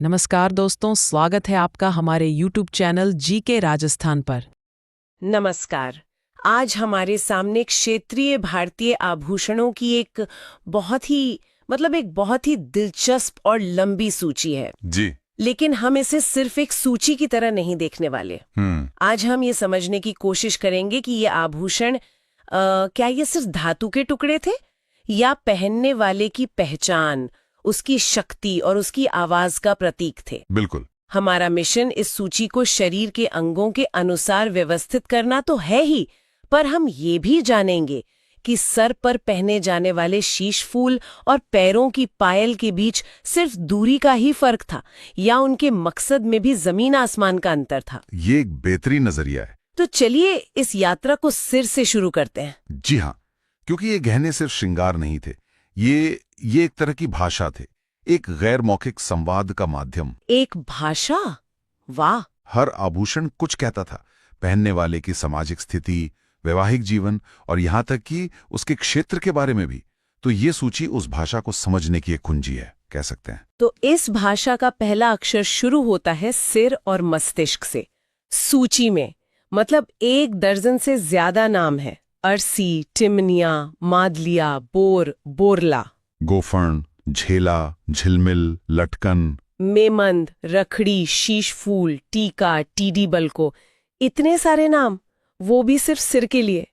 नमस्कार दोस्तों, स्वागत है आपका हमारे YouTube चैनल जीके राजस्थान पर। नमस्कार। आज हमारे सामने क्षेत्रीय भारतीय आभूषणों की एक बहुत ही दिलचस्प और लंबी सूची है जी। लेकिन हम इसे सिर्फ एक सूची की तरह नहीं देखने वाले। आज हम ये समझने की कोशिश करेंगे कि ये आभूषण क्या ये सिर्फ धातु के टुकड़े थे या पहनने वाले की पहचान, उसकी शक्ति और उसकी आवाज का प्रतीक थे। बिल्कुल। हमारा मिशन इस सूची को शरीर के अंगों के अनुसार व्यवस्थित करना तो है ही, पर हम ये भी जानेंगे कि सर पर पहने जाने वाले शीश फूल और पैरों की पायल के बीच सिर्फ दूरी का ही फर्क था या उनके मकसद में भी जमीन आसमान का अंतर था। ये एक बेहतरीन नजरिया है। तो चलिए इस यात्रा को सिर से शुरू करते हैं। जी हाँ, क्योंकि ये गहने सिर्फ श्रृंगार नहीं थे, ये एक तरह की भाषा थे, एक गैर मौखिक संवाद का माध्यम। एक भाषा? वाह! हर आभूषण कुछ कहता था, पहनने वाले की सामाजिक स्थिति, वैवाहिक जीवन और यहाँ तक कि उसके क्षेत्र के बारे में भी। तो ये सूची उस भाषा को समझने की एक कुंजी है, कह सकते हैं। तो इस भाषा का पहला अक्षर शुरू होता है सिर और मस्तिष्क से। सूची में मतलब 1 दर्जन से ज्यादा नाम है। अरसी, टिमनिया, मादलिया, बोर, बोरला, गोफर्ण, झेला, झिलमिल, लटकन, मेमंद, रखड़ी, शीश फूल, टीका, टीडी बल्को, इतने सारे नाम, वो भी सिर्फ सिर के लिए।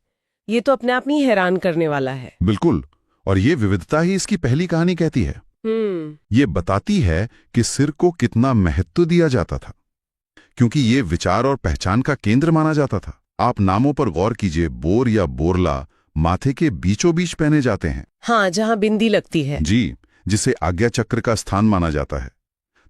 ये तो अपने आप में हैरान करने वाला है। बिल्कुल। और ये विविधता ही इसकी पहली कहानी कहती है। ये बताती है कि सिर को कितना महत्व दिया जाता था, क्योंकि ये विचार और पहचान का केंद्र माना जाता था। आप नामों पर गौर कीजिए, बोर या बोरला माथे के बीचों बीच पहने जाते हैं। हाँ, जहाँ बिंदी लगती है। जी, जिसे आज्ञा चक्र का स्थान माना जाता है।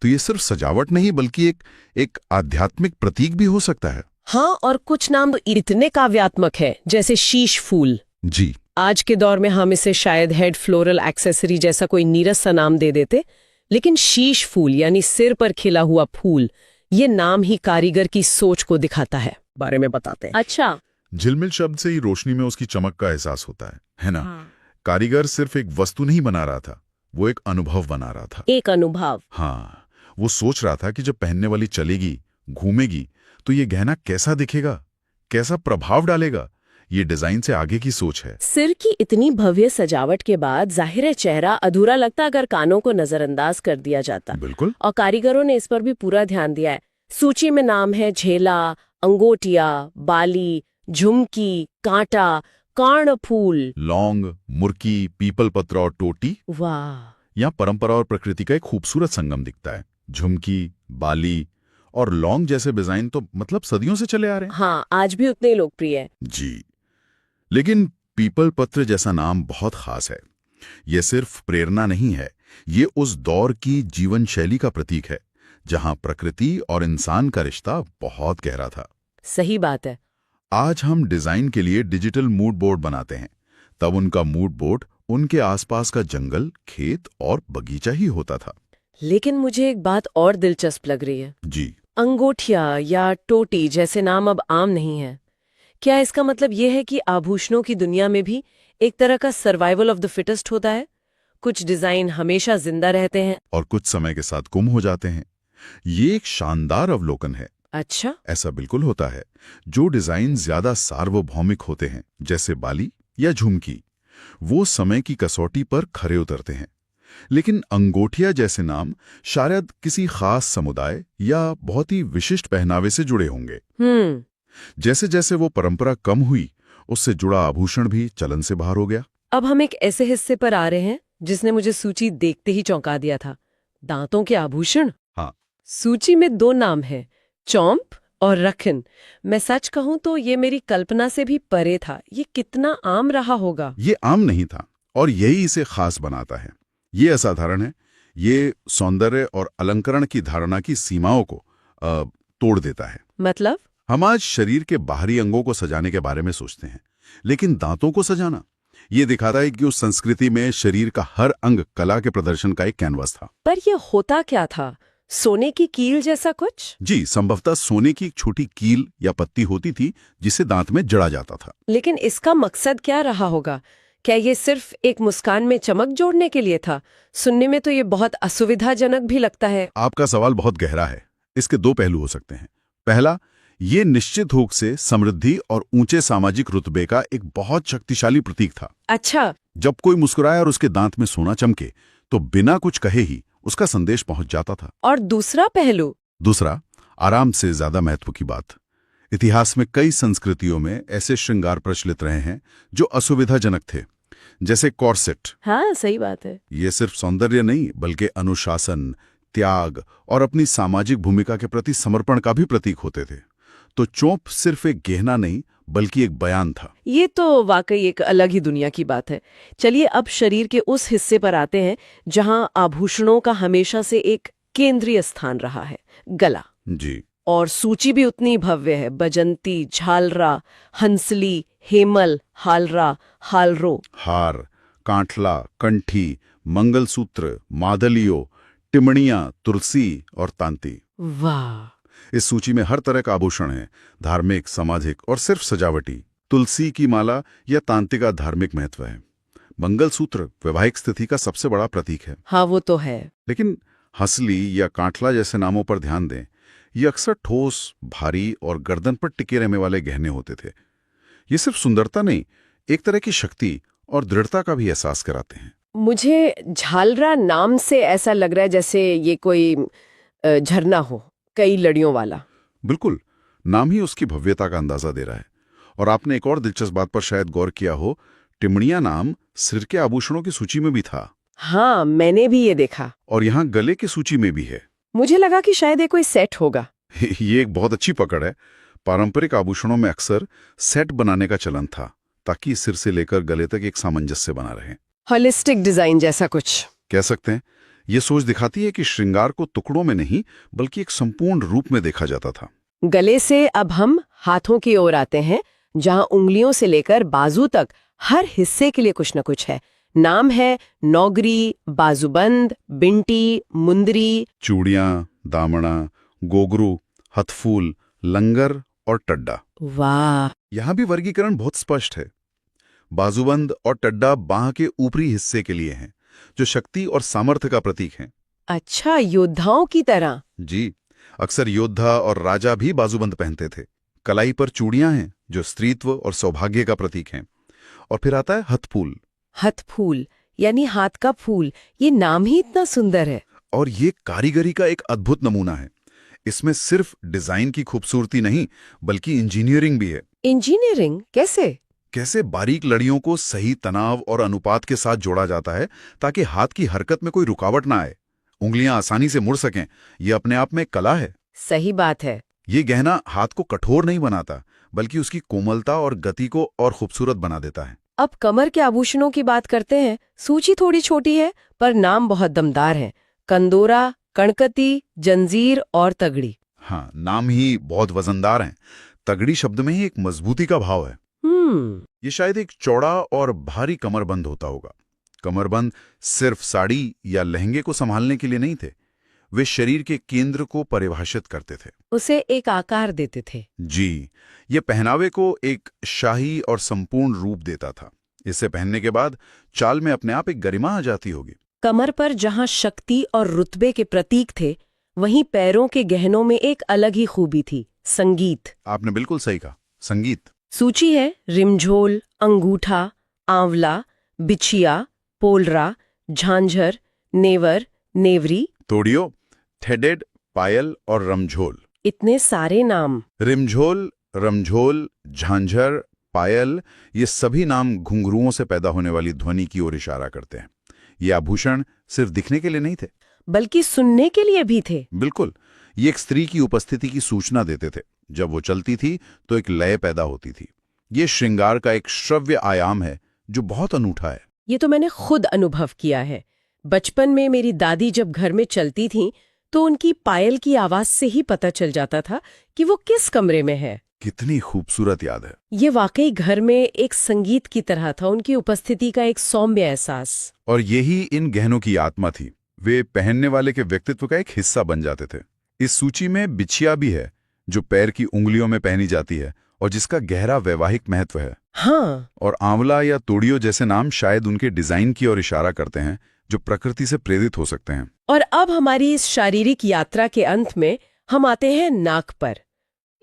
तो ये सिर्फ सजावट नहीं बल्कि एक आध्यात्मिक प्रतीक भी हो सकता है। हाँ, और कुछ नाम तो इतने काव्यात्मक है, जैसे शीश फूल। जी। आज के दौर में हम इसे शायद हेड फ्लोरल एक्सेसरी जैसा कोई नीरस सा नाम दे देते, लेकिन शीश फूल यानी सिर पर खिला हुआ फूल, ये नाम ही कारीगर की सोच को दिखाता है, बारे में बताते हैं। अच्छा। झिलमिल शब्द से ही रोशनी में उसकी चमक का एहसास होता है ना? हाँ। कारीगर सिर्फ एक वस्तु नहीं बना रहा था, वो एक अनुभव बना रहा था। एक अनुभव। हाँ, वो सोच रहा था कि जब पहनने वाली चलेगी, घूमेगी, तो ये गहना कैसा दिखेगा, कैसा प्रभाव डालेगा। ये डिजाइन से आगे की सोच है। सिर की इतनी भव्य सजावट के बाद जाहिर है चेहरा अधूरा लगता अगर कानों को नजरअंदाज कर दिया जाता। बिल्कुल। और कारीगरों ने इस पर भी पूरा ध्यान दिया है। सूची में नाम है झेला, अंगोटिया, बाली, झुमकी, कांटा, कर्णफूल, लौंग, मुर्की, पीपल पत्र और टोटी। वाह! यहाँ परंपरा और प्रकृति का एक खूबसूरत संगम दिखता है। झुमकी, बाली और लौंग जैसे डिजाइन तो मतलब सदियों से चले आ रहे हैं। हाँ, आज भी उतने लोकप्रिय है। जी, लेकिन पीपल पत्र जैसा नाम बहुत खास है। यह सिर्फ प्रेरणा नहीं है, ये उस दौर की जीवन शैली का प्रतीक है जहां प्रकृति और इंसान का रिश्ता बहुत गहरा था। सही बात है। आज हम डिजाइन के लिए डिजिटल मूड बोर्ड बनाते हैं, तब उनका मूड बोर्ड उनके आसपास का जंगल, खेत और बगीचा ही होता था। लेकिन मुझे एक बात और दिलचस्प लग रही है। जी। अंगूठिया या टोटी जैसे नाम अब आम नहीं है। क्या इसका मतलब यह है कि आभूषणों की दुनिया में भी एक तरह का सर्वाइवल ऑफ द फिटेस्ट होता है? कुछ डिजाइन हमेशा जिंदा रहते हैं और कुछ समय के साथ गुम हो जाते हैं। ये एक शानदार अवलोकन है। अच्छा। ऐसा बिल्कुल होता है। जो डिजाइन ज्यादा सार्वभौमिक होते हैं, जैसे बाली या झुमकी, वो समय की कसौटी पर खरे उतरते हैं। लेकिन अंगोठिया जैसे नाम शायद किसी खास समुदाय या बहुत ही विशिष्ट पहनावे से जुड़े होंगे। जैसे जैसे वो परंपरा कम हुई, उससे जुड़ा आभूषण भी चलन से बाहर हो गया। अब हम एक ऐसे हिस्से पर आ रहे हैं जिसने मुझे सूची देखते ही चौंका दिया था। दांतों के आभूषण। हाँ। सूची में 2 नाम हैं, चौंप और रखिन। मैं सच कहूं तो ये मेरी कल्पना से भी परे था। ये कितना आम रहा होगा? ये आम नहीं था और यही इसे खास बनाता है। ये असाधारण है। ये सौंदर्य और अलंकरण की धारणा की सीमाओं को तोड़ देता है। मतलब? हम आज शरीर के बाहरी अंगों को सजाने के बारे में सोचते हैं, लेकिन दांतों को सजाना, ये दिखाता है कि उस संस्कृति में शरीर का हर अंग कला के प्रदर्शन का एक कैनवास था। पर ये होता क्या था? सोने की कील जैसा कुछ? जी, संभवतः सोने की एक छोटी कील या पत्ती होती थी जिसे दांत में जड़ा जाता था। लेकिन इसका मकसद क्या रहा होगा? क्या ये सिर्फ एक मुस्कान में चमक जोड़ने के लिए था? सुनने में तो ये बहुत असुविधाजनक भी लगता है। आपका सवाल बहुत गहरा है। इसके दो पहलू हो सकते हैं। पहला, ये निश्चित रूप से समृद्धि और ऊंचे सामाजिक रुतबे का एक बहुत शक्तिशाली प्रतीक था। अच्छा। जब कोई मुस्कुराए और उसके दांत में सोना चमके तो बिना कुछ कहे ही उसका संदेश पहुंच जाता था। और दूसरा पहलू? दूसरा, आराम से ज्यादा महत्व की बात। इतिहास में कई संस्कृतियों में ऐसे श्रृंगार प्रचलित रहे हैं जो असुविधाजनक थे, जैसे कॉर्सेट। हाँ, सही बात है। ये सिर्फ सौंदर्य नहीं बल्कि अनुशासन, त्याग और अपनी सामाजिक भूमिका के प्रति समर्पण का भी प्रतीक होते थे। तो चोप सिर्फ एक गहना नहीं बल्कि एक बयान था। ये तो वाकई एक अलग ही दुनिया की बात है। चलिए अब शरीर के उस हिस्से पर आते हैं जहां आभूषणों का हमेशा से एक केंद्रीय स्थान रहा है, गला। जी। और सूची भी उतनी भव्य है। बजंती, झालरा, हंसली, हेमल, हालरा, हालरो। हार, कांठला, कंठी, मंगलसूत्र, मादलियो, टिमणियां, तुलसी और तांती। वाह! इस सूची में हर तरह का आभूषण है, धार्मिक, सामाजिक और सिर्फ सजावटी। तुलसी की माला या तांती का धार्मिक महत्व है। मंगलसूत्र वैवाहिक स्थिति का सबसे बड़ा प्रतीक है। हाँ, वो तो है। लेकिन हंसली या कांठला जैसे नामों पर ध्यान दें, ये अक्सर ठोस, भारी और गर्दन पर टिके रहने वाले गहने होते थे। ये सिर्फ सुंदरता नहीं, एक तरह की शक्ति और दृढ़ता का भी एहसास कराते हैं। मुझे झालरा नाम से ऐसा लग रहा है जैसे ये कोई झरना हो, कई लड़ियों वाला। बिल्कुल, नाम ही उसकी भव्यता का अंदाजा दे रहा है। और आपने एक और दिलचस्प बात पर शायद गौर किया हो, टिमणिया नाम सिर के आभूषणों की सूची में भी था। हाँ, मैंने भी ये देखा। और यहाँ गले की सूची में भी है। मुझे लगा कि शायद ये कोई सेट होगा। ये एक बहुत अच्छी पकड़ है। पारंपरिक आभूषणों में अक्सर सेट बनाने का चलन था ताकि सिर से लेकर गले तक एक सामंजस्य बना रहे। होलिस्टिक डिजाइन जैसा कुछ कह सकते हैं। ये सोच दिखाती है कि श्रृंगार को टुकड़ों में नहीं बल्कि एक संपूर्ण रूप में देखा जाता था। गले से अब हम हाथों की ओर आते हैं, जहां उंगलियों से लेकर बाजू तक हर हिस्से के लिए कुछ न कुछ है। नाम है नौगरी, बाजूबंद, बिंटी, मुंदरी, चूड़ियां, दामना, गोगरू, हथफूल, लंगर और टड्डा। वाह! यहां भी वर्गीकरण बहुत स्पष्ट है। बाजूबंद और टड्डा बाह के ऊपरी हिस्से के लिए हैं, जो शक्ति और सामर्थ्य का प्रतीक हैं। अच्छा, योद्धाओं की तरह। जी, अक्सर योद्धा और राजा भी बाजूबंद पहनते थे। कलाई पर चूड़ियां हैं जो स्त्रीत्व और सौभाग्य का प्रतीक हैं। और फिर आता है हथफूल। हथफूल यानी हाथ का फूल। ये नाम ही इतना सुंदर है। और ये कारीगरी का एक अद्भुत नमूना है। इसमें सिर्फ डिजाइन की खूबसूरती नहीं बल्कि इंजीनियरिंग भी है। इंजीनियरिंग कैसे? कैसे बारीक लड़ियों को सही तनाव और अनुपात के साथ जोड़ा जाता है ताकि हाथ की हरकत में कोई रुकावट ना आए, उंगलियां आसानी से मुड़ सकें। यह अपने आप में एक कला है। सही बात है। ये गहना हाथ को कठोर नहीं बनाता बल्कि उसकी कोमलता और गति को और खूबसूरत बना देता है। अब कमर के आभूषणों की बात करते हैं। सूची थोड़ी छोटी है पर नाम बहुत दमदार है। कंदोरा, कणकती, जंजीर और तगड़ी। हाँ, नाम ही बहुत वजनदार हैं। तगड़ी शब्द में ही एक मजबूती का भाव है। ये शायद एक चौड़ा और भारी कमरबंद होता होगा। कमरबंद सिर्फ साड़ी या लहंगे को संभालने के लिए नहीं थे, वे शरीर के केंद्र को परिभाषित करते थे, उसे एक आकार देते थे। जी, ये पहनावे को एक शाही और संपूर्ण रूप देता था। इसे पहनने के बाद चाल में अपने आप एक गरिमा आ जाती होगी। कमर पर जहां शक्ति और रुतबे के प्रतीक थे, वहीं पैरों के गहनों में एक अलग ही खूबी थी, संगीत। आपने बिल्कुल सही कहा, संगीत। सूची है रिमझोल, अंगूठा, आंवला, बिछिया, पोलरा, झांझर, नेवर, नेवरी, तोड़ियो, थेडेड, पायल और रमझोल। इतने सारे नाम। रिमझोल, रमझोल, झांझर, पायल, ये सभी नाम घुंघरुओं से पैदा होने वाली ध्वनि की ओर इशारा करते हैं। ये आभूषण सिर्फ दिखने के लिए नहीं थे बल्कि सुनने के लिए भी थे। बिल्कुल, ये एक स्त्री की उपस्थिति की सूचना देते थे। जब वो चलती थी तो एक लय पैदा होती थी। ये श्रृंगार का एक श्रव्य आयाम है जो बहुत अनूठा है। ये तो मैंने खुद अनुभव किया है। बचपन में मेरी दादी जब घर में चलती थीं, तो उनकी पायल की आवाज से ही पता चल जाता था कि वो किस कमरे में है। कितनी खूबसूरत याद है। ये वाकई घर में एक संगीत की तरह था, उनकी उपस्थिति का एक सौम्य एहसास। और यही इन गहनों की आत्मा थी। वे पहनने वाले के व्यक्तित्व का एक हिस्सा बन जाते थे। इस सूची में बिछिया भी है, जो पैर की उंगलियों में पहनी जाती है और जिसका गहरा वैवाहिक महत्व है। हाँ, और आंवला या तोड़ियों जैसे नाम शायद उनके डिजाइन की ओर इशारा करते हैं, जो प्रकृति से प्रेरित हो सकते हैं। और अब हमारी इस शारीरिक यात्रा के अंत में हम आते हैं नाक पर।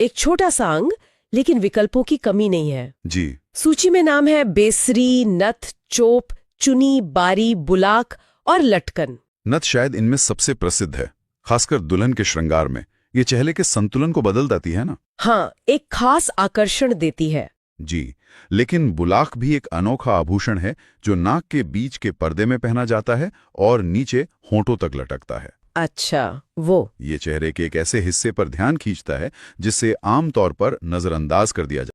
एक छोटा सा अंग, लेकिन विकल्पों की कमी नहीं है। जी। सूची में नाम है बेसरी, नथ, चोप, चुनी, बारी, बुलाक और लटकन। नथ शायद इनमें सबसे प्रसिद्ध है, खासकर दुल्हन के श्रृंगार में। ये चेहरे के संतुलन को बदल देती है ना। हाँ, एक खास आकर्षण देती है। जी, लेकिन बुलाक भी एक अनोखा आभूषण है जो नाक के बीच के पर्दे में पहना जाता है और नीचे होंठों तक लटकता है। अच्छा, वो ये चेहरे के एक ऐसे हिस्से पर ध्यान खींचता है जिससे आमतौर पर नजरअंदाज कर दिया जाता है।